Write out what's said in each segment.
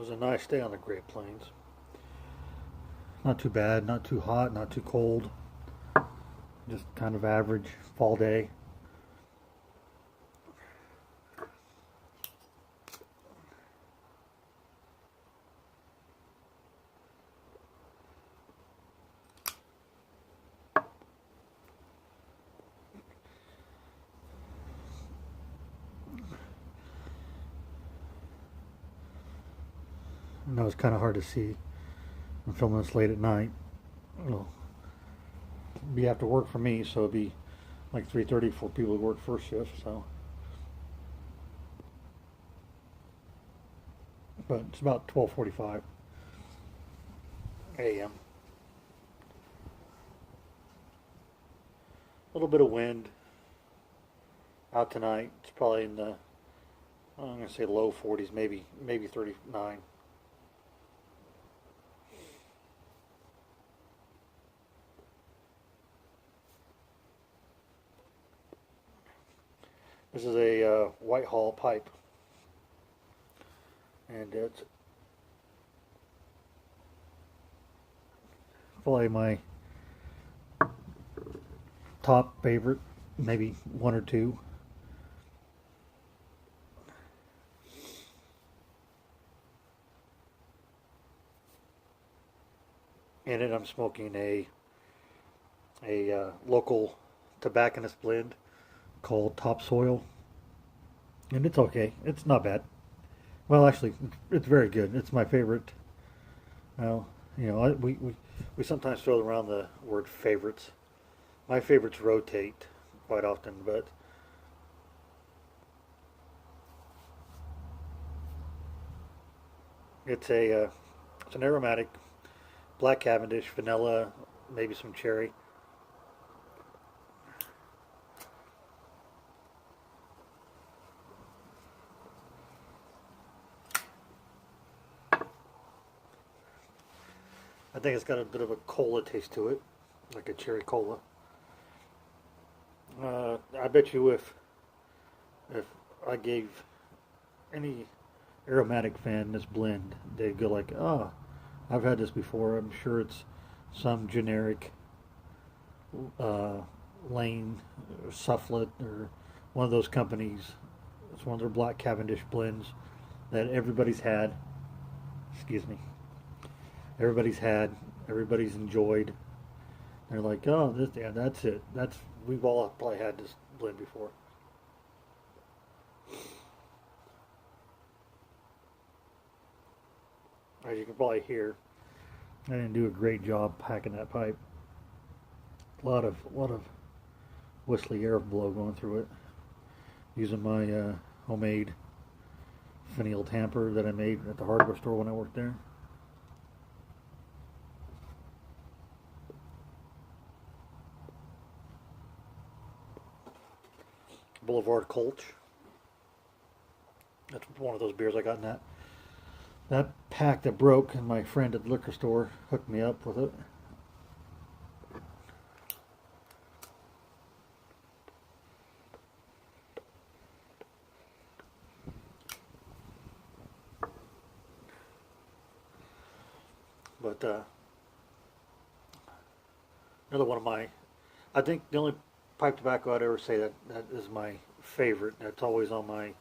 was a nice day on the Great Plains. Not too bad, not too hot, not too cold. Just kind of average fall day. I know it's kind of hard to see. I'm filming this late at night. It'll be after work for me, so it'll be like 3:30 for people who work first shift. So, but it's about 12:45 a.m. A little bit of wind out tonight. It's probably in the I'm gonna say low 40s, maybe 39. This is a Whitehall pipe, and it's probably my top favorite, maybe one or two. In it, I'm smoking a local tobacconist blend called Topsoil, and it's okay. It's not bad. Well, actually, it's very good. It's my favorite. Well, we sometimes throw around the word favorites. My favorites rotate quite often, but it's an aromatic black Cavendish, vanilla, maybe some cherry. I think it's got a bit of a cola taste to it, like a cherry cola. I bet you if I gave any aromatic fan this blend, they'd go like, "Oh, I've had this before. I'm sure it's some generic uh, Lane or Sufflet or one of those companies. It's one of their black Cavendish blends that everybody's had. Excuse me. Everybody's had. Everybody's enjoyed. They're like, oh, this, yeah, that's it. We've all probably had this blend before. As you can probably hear, I didn't do a great job packing that pipe. A lot of whistly airflow going through it. Using my homemade finial tamper that I made at the hardware store when I worked there. Boulevard Colch. That's one of those beers I got in that pack that broke, and my friend at the liquor store hooked me up with it. But another one of my, I think the only pipe tobacco I'd ever say that is my favorite. That's always on my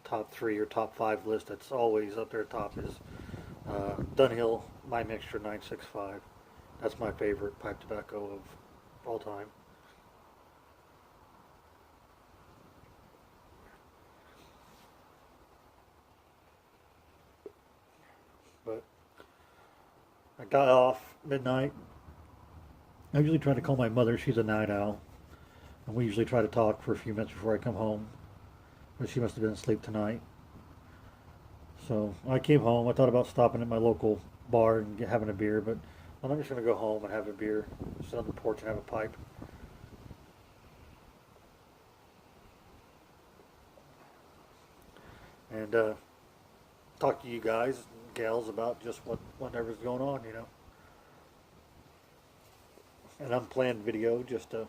top three or top five list. That's always up there top is Dunhill My Mixture 965. That's my favorite pipe tobacco of all time. But I got off midnight. I usually try to call my mother. She's a night owl, and we usually try to talk for a few minutes before I come home. But she must have been asleep tonight. So I came home. I thought about stopping at my local bar and having a beer, but I'm just going to go home and have a beer, sit on the porch and have a pipe. And talk to you guys, gals, about just whatever's going on. An unplanned video, just a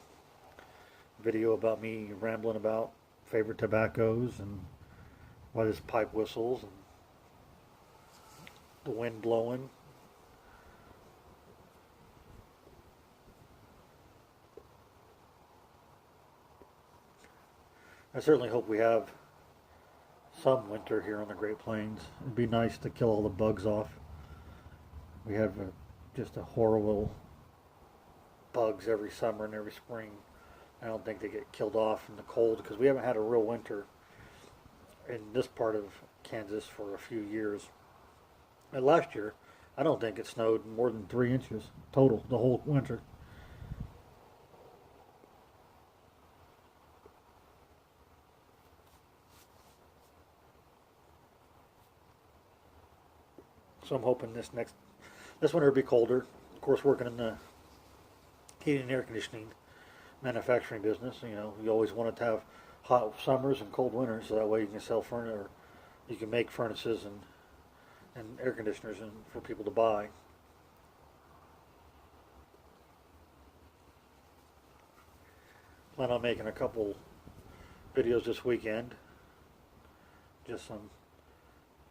video about me rambling about favorite tobaccos and why this pipe whistles and the wind blowing. I certainly hope we have some winter here on the Great Plains. It'd be nice to kill all the bugs off. We have just a horrible bugs every summer and every spring. I don't think they get killed off in the cold because we haven't had a real winter in this part of Kansas for a few years. And last year, I don't think it snowed more than 3 inches total the whole winter. So I'm hoping this winter will be colder. Of course, working in the heating and air conditioning manufacturing business, you always want it to have hot summers and cold winters, so that way you can sell furnace, or you can make furnaces and air conditioners and for people to buy. Plan on making a couple videos this weekend. Just some.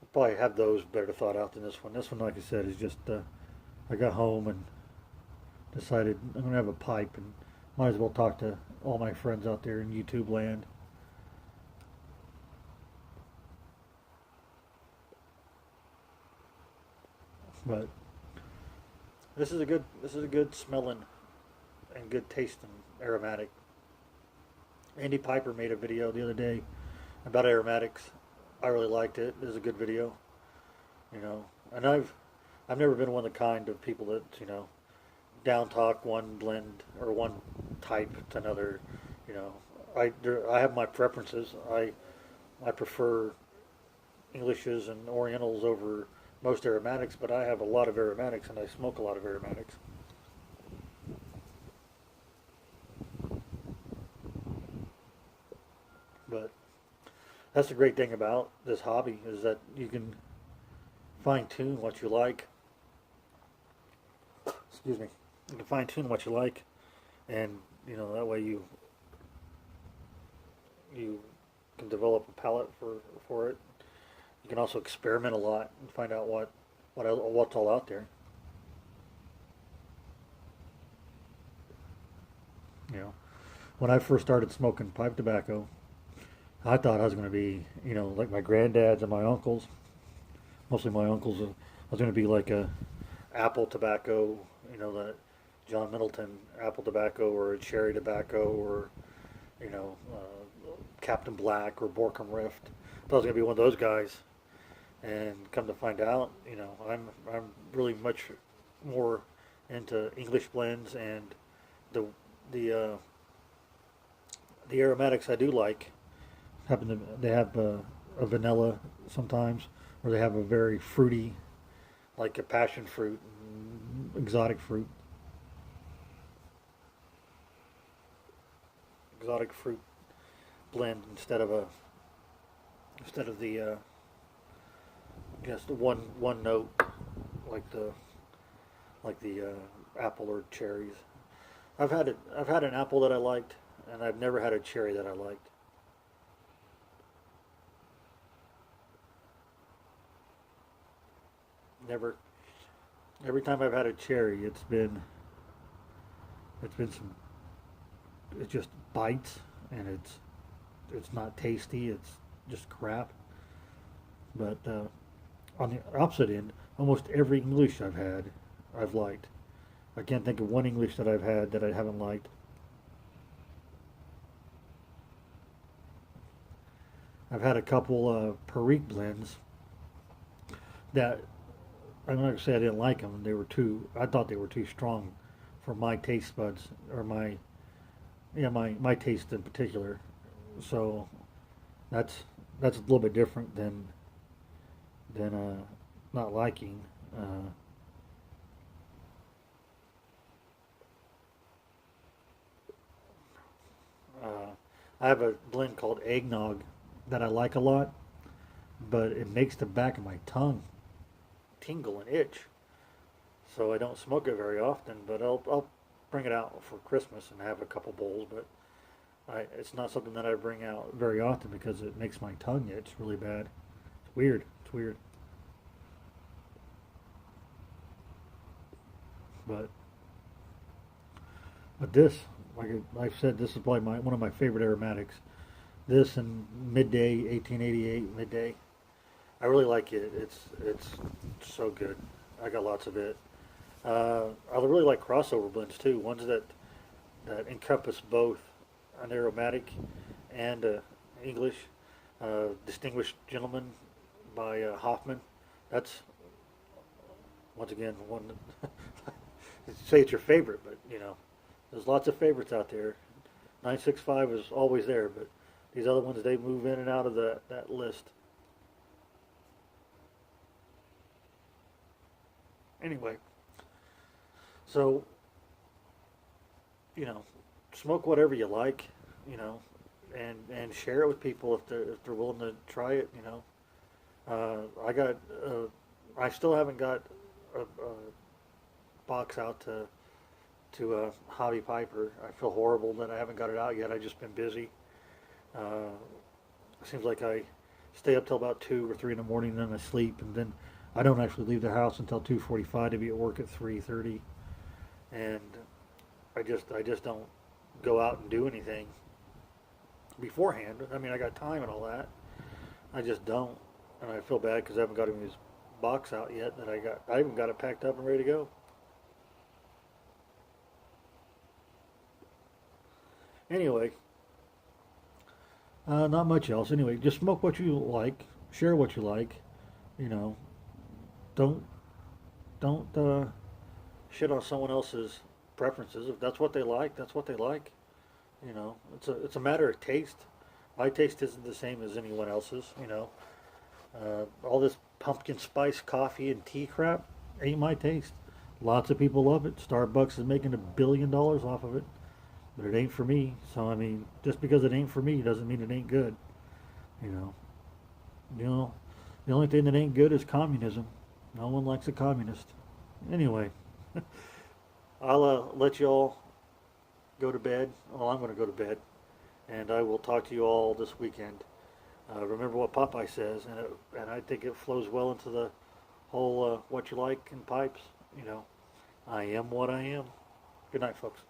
I'll probably have those better thought out than this one. This one, like I said, is just I got home and decided I'm gonna have a pipe and might as well talk to all my friends out there in YouTube land. But this is a good smelling and good tasting aromatic. Andy Piper made a video the other day about aromatics. I really liked it. It was a good video, And I've never been one of the kind of people that down talk one blend or one type to another. I have my preferences. I prefer Englishes and Orientals over most aromatics, but I have a lot of aromatics and I smoke a lot of aromatics. But that's the great thing about this hobby is that you can fine tune what you like. Excuse me. You can fine tune what you like, and that way you can develop a palate for it. You can also experiment a lot and find out what's all out there. When I first started smoking pipe tobacco, I thought I was going to be, like my granddads and my uncles. Mostly my uncles. I was going to be like a apple tobacco, that John Middleton apple tobacco, or a cherry tobacco, or Captain Black or Borkum Rift. I thought I was going to be one of those guys. And come to find out, I'm really much more into English blends, and the the uh, the aromatics I do like they have a vanilla sometimes, or they have a very fruity, like a passion fruit, exotic fruit blend instead of the just one note like the apple or cherries. I've had an apple that I liked, and I've never had a cherry that I liked. Never. Every time I've had a cherry, it's been some. It just bites, and it's not tasty. It's just crap. But on the opposite end, almost every English I've had, I've liked. I can't think of one English that I've had that I haven't liked. I've had a couple Perique blends that I'm not gonna say I didn't like them. I thought they were too strong for my taste buds, or my taste in particular. So that's a little bit different than not liking. Uh, I have a blend called eggnog that I like a lot, but it makes the back of my tongue tingle and itch. So I don't smoke it very often, but I'll bring it out for Christmas and have a couple bowls. But it's not something that I bring out very often because it makes my tongue itch really bad. It's weird. It's weird. but this, like I've said, this is probably one of my favorite aromatics. This and Midday 1888 Midday. I really like it. It's so good. I got lots of it. I really like crossover blends too. Ones that encompass both an aromatic and English. Distinguished Gentleman by Hoffman. That's once again one. Say it's your favorite, but there's lots of favorites out there. 965 is always there, but these other ones they move in and out of that list. Anyway, so smoke whatever you like, and share it with people if they're willing to try it. I still haven't got a box out to Hobby Piper. I feel horrible that I haven't got it out yet. I've just been busy. Uh, Seems like I stay up till about 2 or 3 in the morning, then I sleep, and then I don't actually leave the house until 2:45 to be at work at 3:30, and I just don't go out and do anything beforehand. I mean, I got time and all that. I just don't, and I feel bad because I haven't got even this box out yet. I even got it packed up and ready to go. Anyway, not much else. Anyway, just smoke what you like, share what you like. You know, don't don't shit on someone else's preferences. If that's what they like, that's what they like. It's a matter of taste. My taste isn't the same as anyone else's. All this pumpkin spice coffee and tea crap ain't my taste. Lots of people love it. Starbucks is making $1 billion off of it, but it ain't for me. So I mean, just because it ain't for me doesn't mean it ain't good. You know, you know, the only thing that ain't good is communism. No one likes a communist. Anyway, I'll let you all go to bed. Well, I'm going to go to bed, and I will talk to you all this weekend. Remember what Popeye says, and I think it flows well into the whole what you like in pipes. I am what I am. Good night, folks.